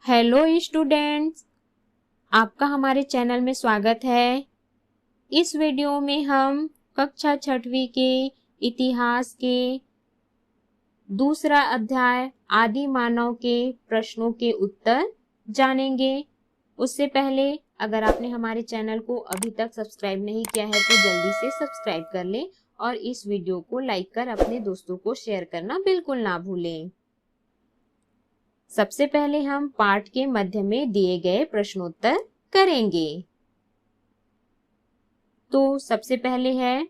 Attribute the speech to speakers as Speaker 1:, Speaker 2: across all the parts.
Speaker 1: Hello students, आपका हमारे channel में स्वागत है। इस वीडियो में हम कक्षा 6वीं के इतिहास के दूसरा अध्याय आदि मानव के प्रश्नों के उत्तर जानेंगे। उससे पहले अगर आपने हमारे चैनल को अभी तक सब्सक्राइब नहीं किया है तो जल्दी से सब्सक्राइब कर लें और इस वीडियो को लाइक कर अपने दोस्तों को शेयर करना बिल्कुल ना भूलें। सबसे पहले हम पाठ के मध्य में दिए गए प्रश्नोत्तर करेंगे। तो सबसे पहले है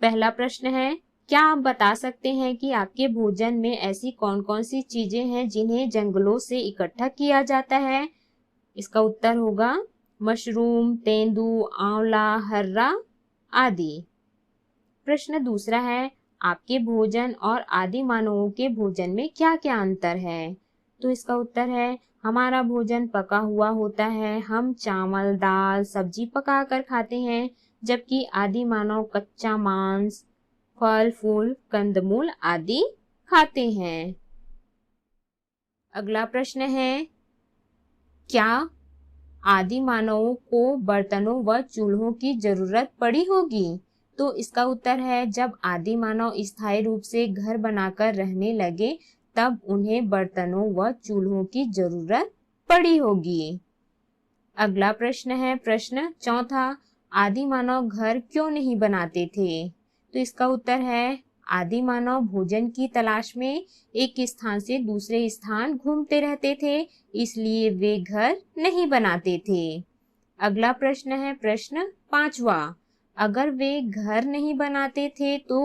Speaker 1: पहला प्रश्न है, क्या आप बता सकते हैं कि आपके भोजन में ऐसी कौन कौन सी चीजें हैं जिन्हें जंगलों से इकट्ठा किया जाता है? इसका उत्तर होगा मशरूम, तेंदू, आंवला, हर्रा आदि। प्रश्न दूसरा है, आपके भोजन और आदि मानवों के भोजन में क्या क्या अंतर है? तो इसका उत्तर है हमारा भोजन पका हुआ होता है, हम चावल, दाल, सब्जी पका कर खाते हैं, जबकि आदि मानव कच्चा मांस, फल फूल, कंदमूल आदि खाते हैं। अगला प्रश्न है, क्या आदि मानवों को बर्तनों व चूल्हों की जरूरत पड़ी होगी? तो इसका उत्तर है जब आदि मानव स्थायी रूप से घर बनाकर रहने लगे तब उन्हें बर्तनों व चूल्हों की जरूरत पड़ी होगी। अगला प्रश्न है प्रश्न चौथा, आदि मानव घर क्यों नहीं बनाते थे? तो इसका उत्तर है आदि मानव भोजन की तलाश में एक स्थान से दूसरे स्थान घूमते रहते थे, इसलिए वे घर नहीं बनाते थे। अगला प्रश्न है प्रश्न पांचवा, अगर वे घर नहीं बनाते थे तो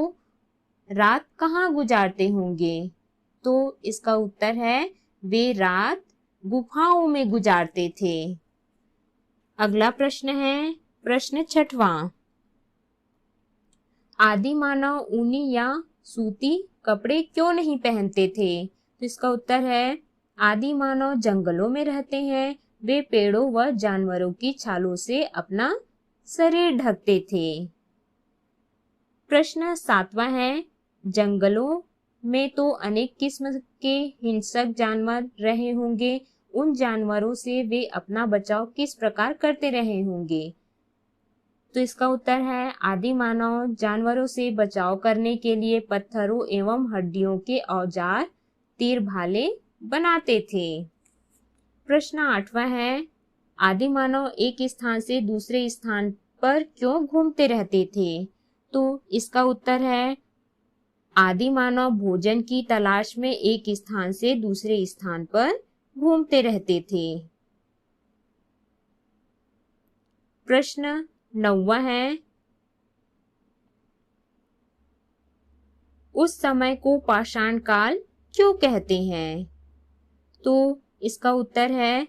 Speaker 1: रात कहाँ गुजारते होंगे? तो इसका उत्तर है वे रात गुफाओं में गुजारते थे। अगला प्रश्न है प्रश्न छठवां, आदि मानव ऊनी या सूती कपड़े क्यों नहीं पहनते थे? तो इसका उत्तर है आदि मानव जंगलों में रहते हैं, वे पेड़ों व जानवरों की छालों से अपना शरीर ढकते थे। प्रश्न सातवां है, जंगलों में तो अनेक किस्म के हिंसक जानवर रहे होंगे, उन जानवरों से वे अपना बचाव किस प्रकार करते रहे होंगे? तो इसका उत्तर है आदि मानव जानवरों से बचाव करने के लिए पत्थरों एवं हड्डियों के औजार, तीर भाले बनाते थे। प्रश्न आठवां है, आदि मानव एक स्थान से दूसरे स्थान पर क्यों घूमते रहते थे? तो इसका उत्तर है आदि मानव भोजन की तलाश में एक स्थान से दूसरे स्थान पर घूमते रहते थे। प्रश्न नौवां है, उस समय को पाषाण काल क्यों कहते हैं? तो इसका उत्तर है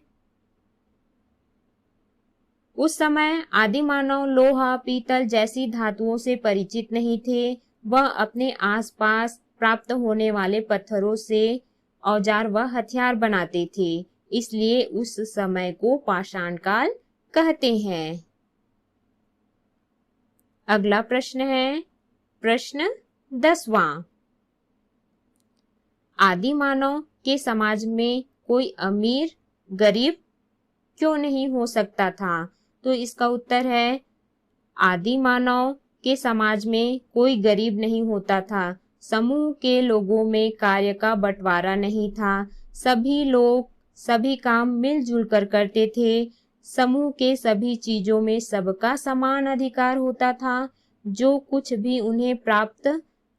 Speaker 1: उस समय आदि मानव लोहा, पीतल जैसी धातुओं से परिचित नहीं थे, वह अपने आसपास प्राप्त होने वाले पत्थरों से औजार व हथियार बनाते थे, इसलिए उस समय को पाषाण काल कहते हैं। अगला प्रश्न है प्रश्न 10वां, आदि मानव के समाज में कोई अमीर गरीब क्यों नहीं हो सकता था? तो इसका उत्तर है आदि मानव के समाज में कोई गरीब नहीं होता था, समूह के लोगों में कार्य का बंटवारा नहीं था, सभी लोग सभी काम मिलजुल कर करते थे, समूह के सभी चीजों में सबका समान अधिकार होता था, जो कुछ भी उन्हें प्राप्त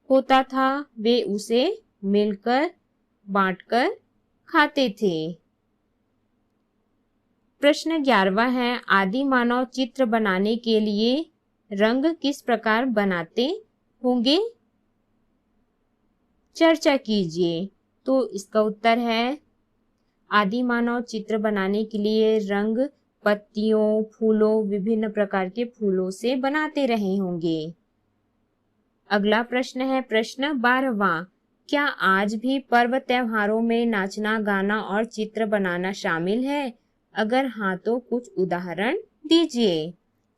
Speaker 1: होता था वे उसे मिलकर बांटकर खाते थे। प्रश्न 11वां है, आदि मानव चित्र बनाने के लिए रंग किस प्रकार बनाते होंगे? चर्चा कीजिए। तो इसका उत्तर है आदि मानव चित्र बनाने के लिए रंग पत्तियों, फूलों, विभिन्न प्रकार के फूलों से बनाते रहे होंगे। अगला प्रश्न है प्रश्न 12वां, क्या आज भी पर्व त्योहारों में नाचना, गाना और चित्र बनाना शामिल है? अगर हाँ तो कुछ उदाहरण दीजिए।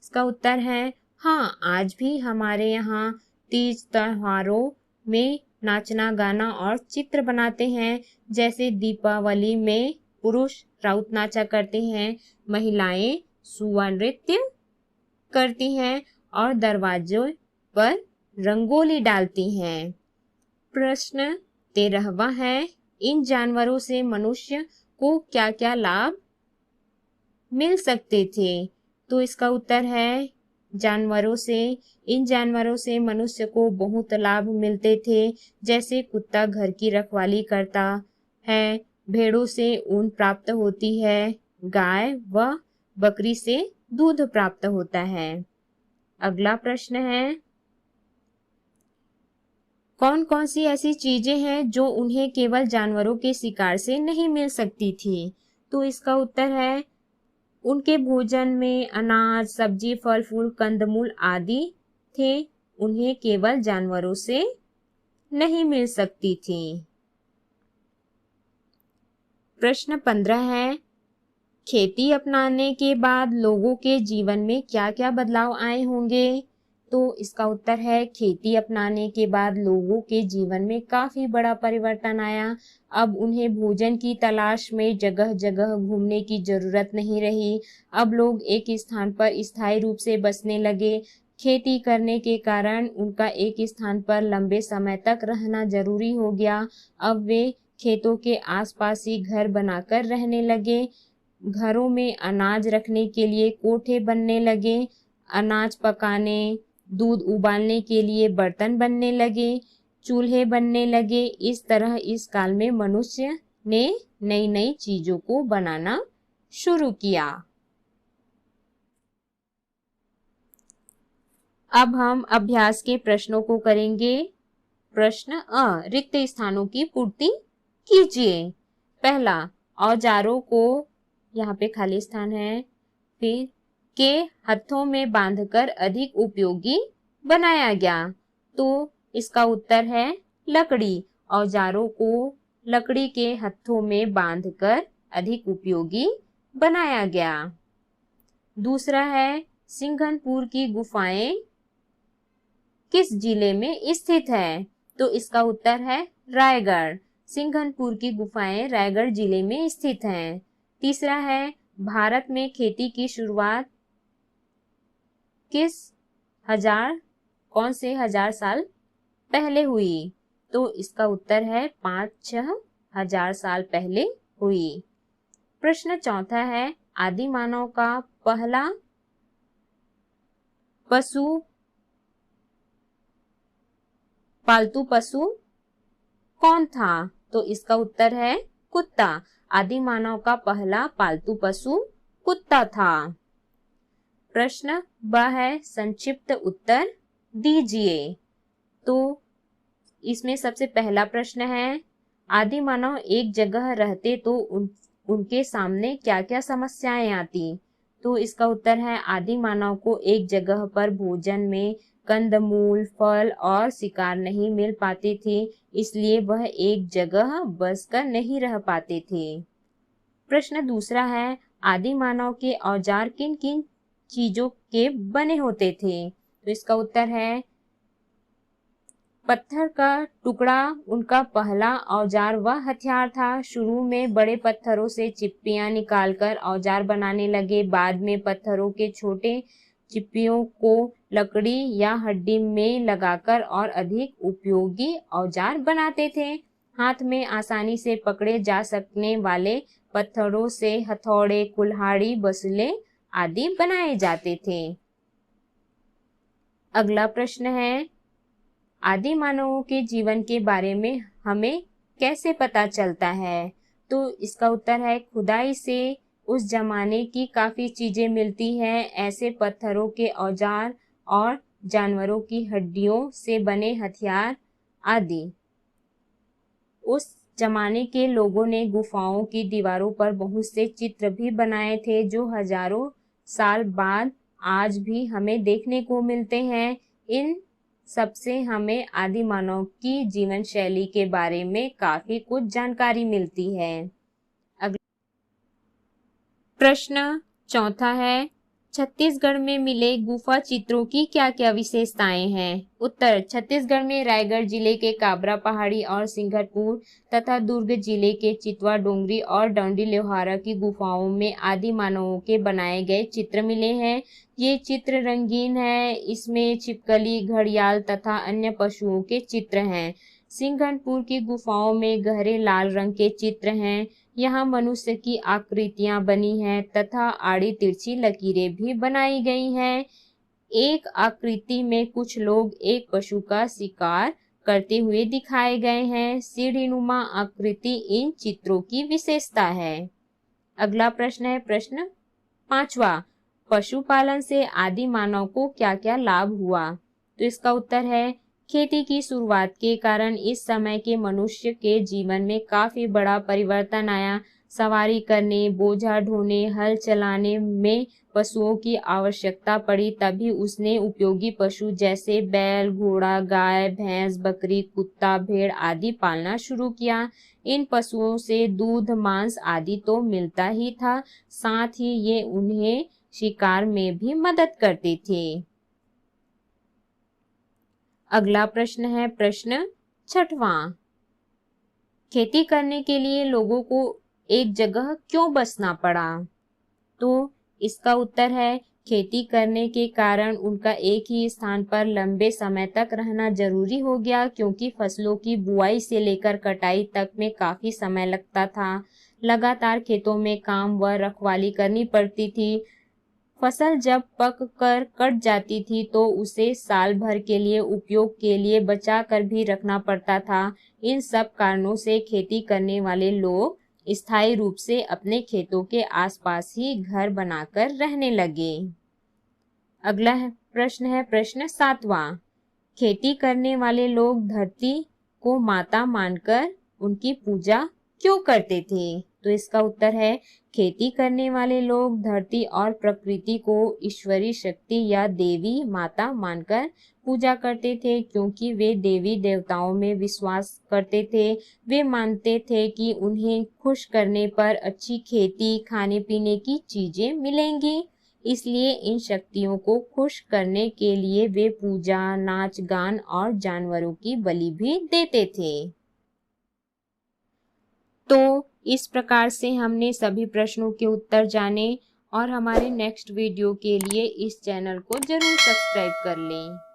Speaker 1: इसका उत्तर है हाँ, आज भी हमारे यहाँ तीज त्योहारों में नाचना गाना और चित्र बनाते हैं। जैसे दीपावली में पुरुष राउत नाचा करते हैं, महिलाएं सुआ नृत्य करती हैं और दरवाजों पर रंगोली डालती हैं। प्रश्न 13वां है, इन जानवरों से मनुष्य को क्या क्या लाभ मिल सकते थे? तो इसका उत्तर है इन जानवरों से मनुष्य को बहुत लाभ मिलते थे। जैसे कुत्ता घर की रखवाली करता है, भेड़ों से ऊन प्राप्त होती है, गाय व बकरी से दूध प्राप्त होता है। अगला प्रश्न है, कौन कौन सी ऐसी चीजें हैं जो उन्हें केवल जानवरों के शिकार से नहीं मिल सकती थी? तो इसका उत्तर है, उनके भोजन में अनाज, सब्जी, फल फूल, कंदमूल आदि थे, उन्हें केवल जानवरों से नहीं मिल सकती थी। प्रश्न 15 है, खेती अपनाने के बाद लोगों के जीवन में क्या क्या बदलाव आए होंगे? तो इसका उत्तर है, खेती अपनाने के बाद लोगों के जीवन में काफी बड़ा परिवर्तन आया। अब उन्हें भोजन की तलाश में जगह जगह घूमने की जरूरत नहीं रही। अब लोग एक स्थान पर स्थायी रूप से बसने लगे। खेती करने के कारण उनका एक स्थान पर लंबे समय तक रहना जरूरी हो गया। अब वे खेतों के आसपास ही घर बनाकर रहने लगे। घरों में अनाज रखने के लिए कोठे बनने लगे, अनाज पकाने, दूध उबालने के लिए बर्तन बनने लगे, चूल्हे बनने लगे। इस तरह इस काल में मनुष्य ने नई नई चीजों को बनाना शुरू किया। अब हम अभ्यास के प्रश्नों को करेंगे। प्रश्न अ, रिक्त स्थानों की पूर्ति कीजिए। पहला, औजारों को, यहाँ पे खाली स्थान है, फिर के हथों में बांधकर अधिक उपयोगी बनाया गया। तो इसका उत्तर है लकड़ी। औजारों को लकड़ी के हथों में बांधकर अधिक उपयोगी बनाया गया। दूसरा है, सिंघनपुर की गुफाएं किस जिले में स्थित है? तो इसका उत्तर है रायगढ़। सिंघनपुर की गुफाएं रायगढ़ जिले में स्थित हैं। तीसरा है, भारत में खेती की शुरुआत कौन से हजार साल पहले हुई? तो इसका उत्तर है 5-6 हजार साल पहले हुई। प्रश्न चौथा है, आदि मानव का पहला पालतू पशु कौन था? तो इसका उत्तर है कुत्ता। आदि मानव का पहला पालतू पशु कुत्ता था। प्रश्न ब है, संक्षिप्त उत्तर दीजिए। तो इसमें सबसे पहला प्रश्न है, आदि मानव एक जगह रहते तो उनके सामने क्या क्या समस्याएं आती? तो इसका उत्तर है, आदि मानव को एक जगह पर भोजन में कंदमूल, फल और शिकार नहीं मिल पाते थे, इसलिए वह एक जगह बसकर नहीं रह पाते थे। प्रश्न दूसरा है, आदि मानव के औजार किन किन चीजों के बने होते थे? तो इसका उत्तर है, पत्थर का टुकड़ा उनका पहला औजार व हथियार था। शुरू में बड़े पत्थरों से चिप्पियां निकालकर औजार बनाने लगे। बाद में पत्थरों के छोटे चिप्पियों को लकड़ी या हड्डी में लगाकर और अधिक उपयोगी औजार बनाते थे। हाथ में आसानी से पकड़े जा सकने वाले पत्थरों से हथौड़े, कुल्हाड़ी, बसुले आदि बनाए जाते थे। अगला प्रश्न है, आदि मानवों के जीवन के बारे में हमें कैसे पता चलता है? तो इसका उत्तर है, खुदाई से उस जमाने की काफी चीजें मिलती हैं। ऐसे पत्थरों के औजार और जानवरों की हड्डियों से बने हथियार आदि। उस जमाने के लोगों ने गुफाओं की दीवारों पर बहुत से चित्र भी बनाए थे, जो हजारों साल बाद आज भी हमें देखने को मिलते हैं। इन सबसे हमें आदि मानव की जीवन शैली के बारे में काफी कुछ जानकारी मिलती है। अगला प्रश्न चौथा है, छत्तीसगढ़ में मिले गुफा चित्रों की क्या क्या विशेषताएं हैं? उत्तर, छत्तीसगढ़ में रायगढ़ जिले के काबरा पहाड़ी और सिंघरपुर तथा दुर्ग जिले के चितवा डोंगरी और डंडी लोहारा की गुफाओं में आदि मानवों के बनाए गए चित्र मिले हैं। ये चित्र रंगीन है। इसमें छिपकली, घड़ियाल तथा अन्य पशुओं के चित्र हैं। सिंघनपुर की गुफाओं में गहरे लाल रंग के चित्र हैं। यहाँ मनुष्य की आकृतियां बनी हैं तथा आड़ी तिरछी लकीरें भी बनाई गई हैं। एक आकृति में कुछ लोग एक पशु का शिकार करते हुए दिखाए गए हैं। सीढ़ीनुमा आकृति इन चित्रों की विशेषता है। अगला प्रश्न है प्रश्न 5वां, पशुपालन से आदि मानव को क्या क्या लाभ हुआ? तो इसका उत्तर है, खेती की शुरुआत के कारण इस समय के मनुष्य के जीवन में काफी बड़ा परिवर्तन आया। सवारी करने, बोझा ढोने, हल चलाने में पशुओं की आवश्यकता पड़ी। तभी उसने उपयोगी पशु जैसे बैल, घोड़ा, गाय, भैंस, बकरी, कुत्ता, भेड़ आदि पालना शुरू किया। इन पशुओं से दूध, मांस आदि तो मिलता ही था, साथ ही ये उन्हें शिकार में भी मदद करते थे। अगला प्रश्न है प्रश्न 6वां, खेती करने के लिए लोगों को एक जगह क्यों बसना पड़ा? तो इसका उत्तर है, खेती करने के कारण उनका एक ही स्थान पर लंबे समय तक रहना जरूरी हो गया, क्योंकि फसलों की बुआई से लेकर कटाई तक में काफी समय लगता था। लगातार खेतों में काम व रखवाली करनी पड़ती थी। फसल जब पक कर कट जाती थी तो उसे साल भर के लिए उपयोग के लिए बचा कर भी रखना पड़ता था। इन सब कारणों से खेती करने वाले लोग स्थायी रूप से अपने खेतों के आसपास ही घर बनाकर रहने लगे। अगला प्रश्न है प्रश्न 7वां, खेती करने वाले लोग धरती को माता मानकर उनकी पूजा क्यों करते थे? तो इसका उत्तर है, खेती करने वाले लोग धरती और प्रकृति को ईश्वरीय शक्ति या देवी माता मानकर पूजा करते थे, क्योंकि वे देवी देवताओं में विश्वास करते थे। वे मानते थे कि उन्हें खुश करने पर अच्छी खेती, खाने पीने की चीजें मिलेंगी। इसलिए इन शक्तियों को खुश करने के लिए वे पूजा, नाच गान और जानवरों की बलि भी देते थे। तो इस प्रकार से हमने सभी प्रश्नों के उत्तर जाने और हमारे नेक्स्ट वीडियो के लिए इस चैनल को जरूर सब्सक्राइब कर लें।